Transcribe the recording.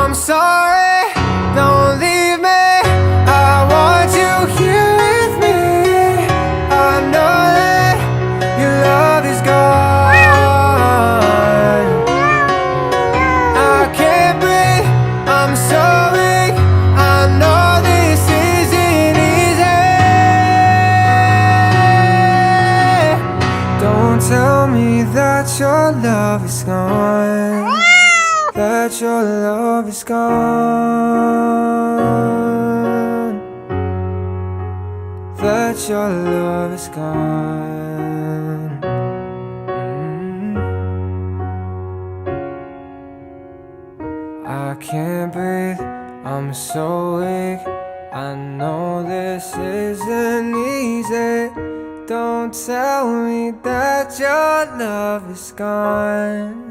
I'm sorry, don't leave me. I want you here with me. I know that your love is gone. I can't breathe, I'm so weak. I know this isn't easy. Don't tell me that your love is gone, that your love is gone, that your love is gone. I can't breathe, I'm so weak. I know this isn't easy. Don't tell me that your love is gone.